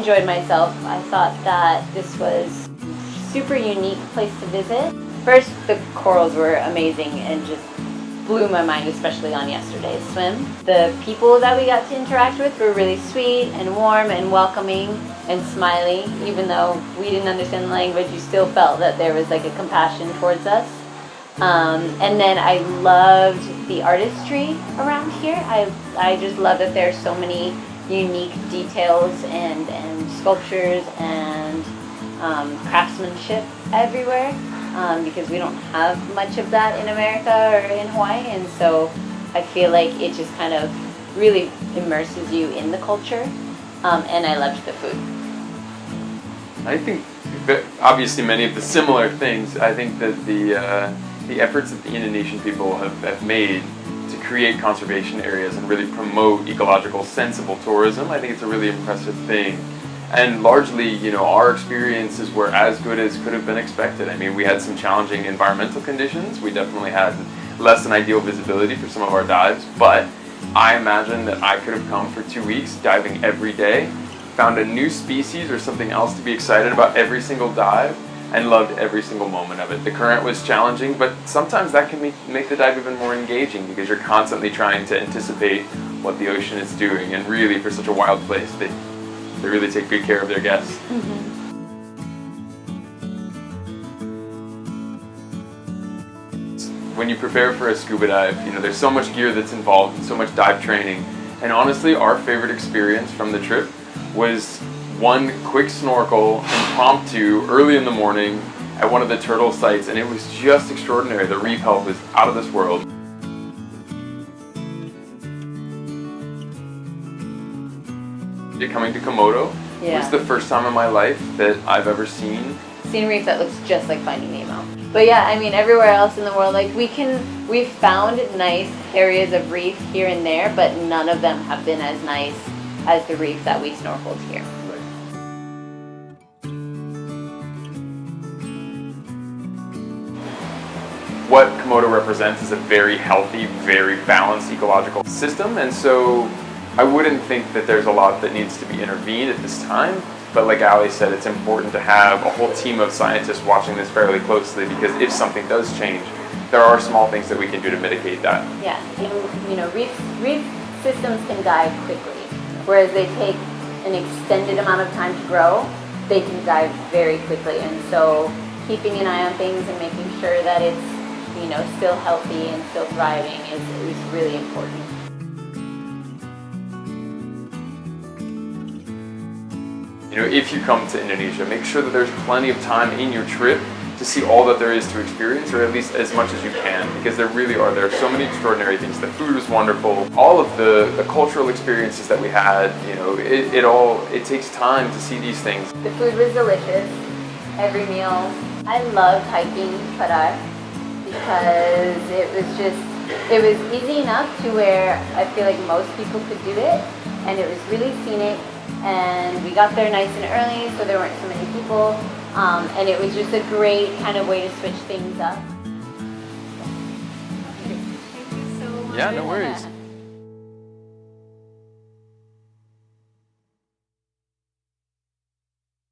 enjoyed myself. I thought that this was a super unique place to visit. First, the corals were amazing and just blew my mind, especially on yesterday's swim. The people that we got to interact with were really sweet and warm and welcoming and smiley. Even though we didn't understand the language, you still felt that there was like a compassion towards us. And then I loved the artistry around here. I just love that there's so many unique details and sculptures and craftsmanship everywhere, because we don't have much of that in America or in Hawaii, and so I feel like it just kind of really immerses you in the culture, and I loved the food. I think that obviously many of the similar things. I think that the efforts that the Indonesian people have made to create conservation areas and really promote ecological, sensible tourism, I think it's a really impressive thing. And largely, you know, our experiences were as good as could have been expected. I mean, we had some challenging environmental conditions. We definitely had less than ideal visibility for some of our dives, but I imagine that I could have come for 2 weeks diving every day, found a new species or something else to be excited about every single dive, and loved every single moment of it. The current was challenging, but sometimes that can make the dive even more engaging because you're constantly trying to anticipate what the ocean is doing, and really for such a wild place, they really take good care of their guests. Mm-hmm. When you prepare for a scuba dive, you know, there's so much gear that's involved and so much dive training. And honestly, our favorite experience from the trip was one quick snorkel impromptu early in the morning at one of the turtle sites, and it was just extraordinary. The reef health was out of this world. Coming to Komodo was the first time in my life that I've ever seen a reef that looks just like Finding Nemo. But yeah, I mean, everywhere else in the world, like we've found nice areas of reef here and there, but none of them have been as nice as the reef that we snorkeled here. What Komodo represents is a very healthy, very balanced ecological system, and so I wouldn't think that there's a lot that needs to be intervened at this time, but like Ali said, it's important to have a whole team of scientists watching this fairly closely, because if something does change, there are small things that we can do to mitigate that. Yeah, you know, reef systems can die quickly, whereas they take an extended amount of time to grow. They can die very quickly, and so keeping an eye on things and making sure that it's, you know, still healthy and still thriving is really important. You know, if you come to Indonesia, make sure that there's plenty of time in your trip to see all that there is to experience, or at least as much as you can, because there are so many extraordinary things. The food was wonderful. All of the cultural experiences that we had, you know, it takes time to see these things. The food was delicious, every meal. I loved hiking Parar because it was easy enough to where I feel like most people could do it, and it was really scenic. And we got there nice and early, so there weren't so many people, and it was just a great kind of way to switch things up. Yeah, no worries.